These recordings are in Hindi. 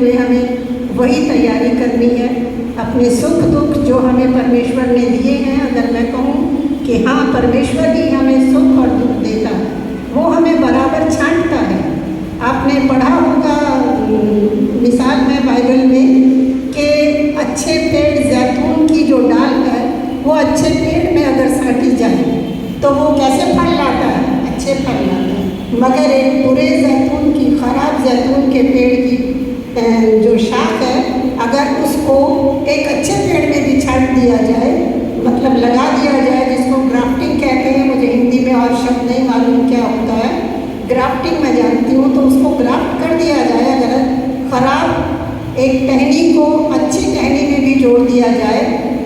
में हमें वही तैयारी करनी है। अपने सुख दुख जो हमें परमेश्वर ने दिए हैं, अगर मैं कहूँ कि हाँ परमेश्वर ही हमें सुख और दुख देता है, वो हमें बराबर छांटता है। आपने पढ़ा होगा मिसाल में बाइबल में कि अच्छे पेड़ जैतून की जो डाल है वो अच्छे पेड़ में अगर साटी जाए तो वो कैसे फल लाता है? अच्छे फल लाता है। मगर एक बुरे जैतून की, खराब जैतून के पेड़ की जो शाख है, अगर उसको एक अच्छे पेड़ में भी छाट दिया जाए, मतलब लगा दिया जाए, जिसको ग्राफ्टिंग कहते हैं, मुझे हिंदी में और शब्द नहीं मालूम क्या होता है, ग्राफ्टिंग मैं जानती हूँ, तो उसको ग्राफ्ट कर दिया जाए, अगर खराब एक टहनी को अच्छी टहनी में भी जोड़ दिया जाए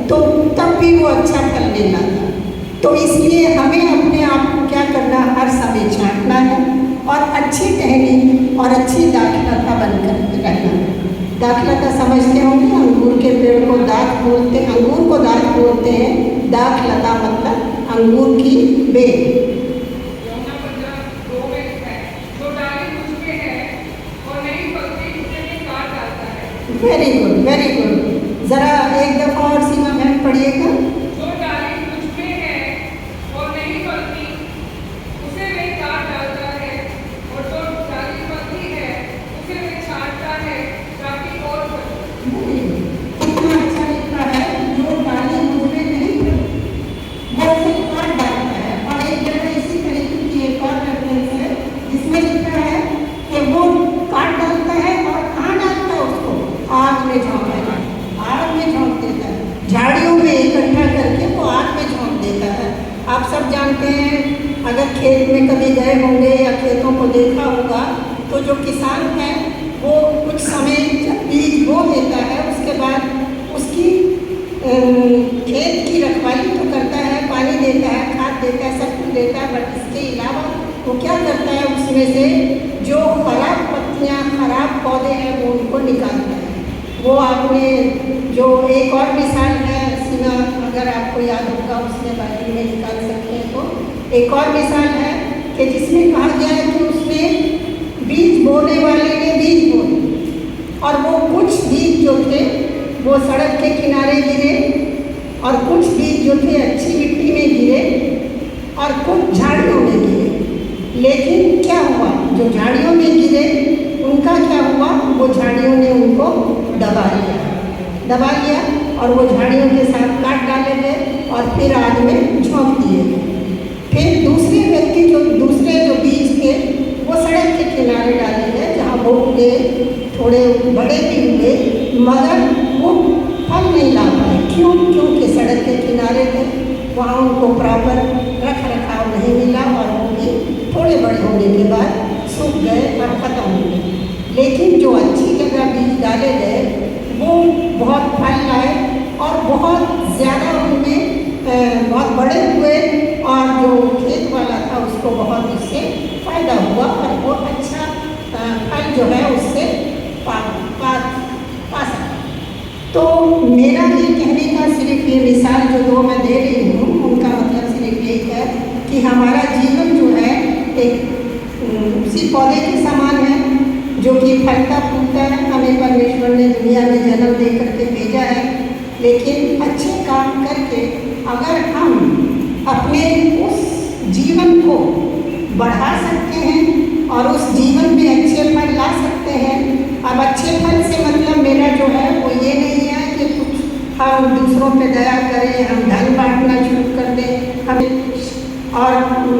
तो तब भी वो अच्छा फल नहीं लाता। तो इसलिए हमें अपने आप को क्या करना, हर समय छांटना है और अच्छी टहनी और अच्छी दाखलता बनकर रहना है। दाखलता समझते होंगे, अंगूर के पेड़ को दाख बोलते हैं, अंगूर को दाख बोलते हैं। दाखलता मतलब अंगूर की बेल। Very good, very good. जरा एक दफा और सीमा बहन पढ़िएगा। जो डाली मुझ में है और नहीं फलती, उसे वे काट डालता है, और जो डाली फलती है उसे वे छांटता है ताकि और फले। कितना अच्छा लिखा है, जो डाली मुझ में नहीं फलती वो उसे काट डालता है। और एक जगह इसी तरीके की एक और रेफरेंस है जिसमें लिखा है कि वो काट डालता है और कहाँ डालता है उसको? आग में झोंक देता है। आग में झोंक देता है, झाड़ियों में इकट्ठा करके वो आग में झोंक देता है। आप सब जानते हैं, अगर खेत में कभी गए होंगे या खेतों को देखा होगा, तो जो किसान है वो कुछ समय जब बीज बो देता है, उसके बाद उसकी खेत की रखवाली तो करता है, पानी देता है, खाद देता है, सब कुछ देता है, बट इसके अलावा वो क्या करता है, उसमें से जो खराब पत्तियाँ, खराब पौधे हैं वो उनको निकालता है। वो आपने जो एक और मिसाल है सीमा, अगर आपको याद होगा, उसमें बाइबल में निकाल सकते हैं, तो एक और मिसाल है कि जिसमें कहा गया है कि उसमें बीज बोने वाले ने बीज बोए और वो कुछ बीज जो थे वो सड़क के किनारे गिरे और कुछ बीज जो थे अच्छी मिट्टी में गिरे और कुछ झाड़ियों में गिरे। लेकिन क्या हुआ, जो झाड़ियों में गिरे उनका क्या हुआ, वो झाड़ियों ने उनको दबा लिया और वो झाड़ियों के साथ काट डाले गए और फिर आग में झोंक दिए गए। फिर दूसरे व्यक्ति दूसरे जो बीज थे वो सड़क के किनारे डाले गए, जहाँ वो उगे, थोड़े बड़े भी हुए, मगर वो फल नहीं ला पाए। क्यों? क्योंकि सड़क के किनारे थे, वहाँ उनको प्रॉपर रख रखाव नहीं मिला और वो भी थोड़े बड़े होने के बाद सूख गए और ख़त्म हो गए। लेकिन जो अच्छी जगह बीज डाले गए वो बहुत फल लाए और बहुत ज़्यादा उनमें बहुत बड़े हुए और जो खेत वाला था उसको बहुत इससे फ़ायदा हुआ और वो अच्छा फल जो है उससे पा सका। तो मेरा ये कहने का सिर्फ ये मिसाल जो दो मैं दे रही हूँ, उनका मतलब सिर्फ यही है कि हमारा जीवन जो है एक उसी पौधे के समान है जो कि फलता फूलता है। हमें परमेश्वर ने दुनिया में जन्म दे करके भेजा है, लेकिन अच्छे काम करके अगर हम अपने उस जीवन को बढ़ा सकते हैं और उस जीवन में अच्छे फल ला सकते हैं। अब अच्छे फल से मतलब मेरा जो है वो ये नहीं है कि कुछ हम दूसरों पे दया करें, हम धन बांटना शुरू कर दें, हमें और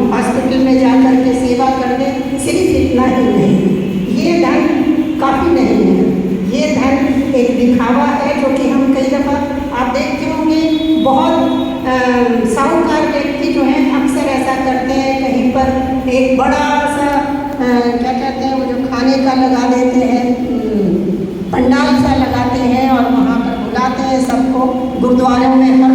हॉस्पिटल में जा कर के सेवा कर दें, सिर्फ इतना ही नहीं। ये धन काफ़ी नहीं है, ये धन एक दिखावा है जो कि हम कई दफ़ा आप देखते होंगे, बहुत साहूकार व्यक्ति जो हैं अक्सर ऐसा करते हैं, कहीं पर एक बड़ा सा क्या कहते हैं वो जो खाने का लगा देते हैं, पंडाल सा लगाते हैं और वहाँ पर बुलाते हैं सबको। गुरुद्वारों में हर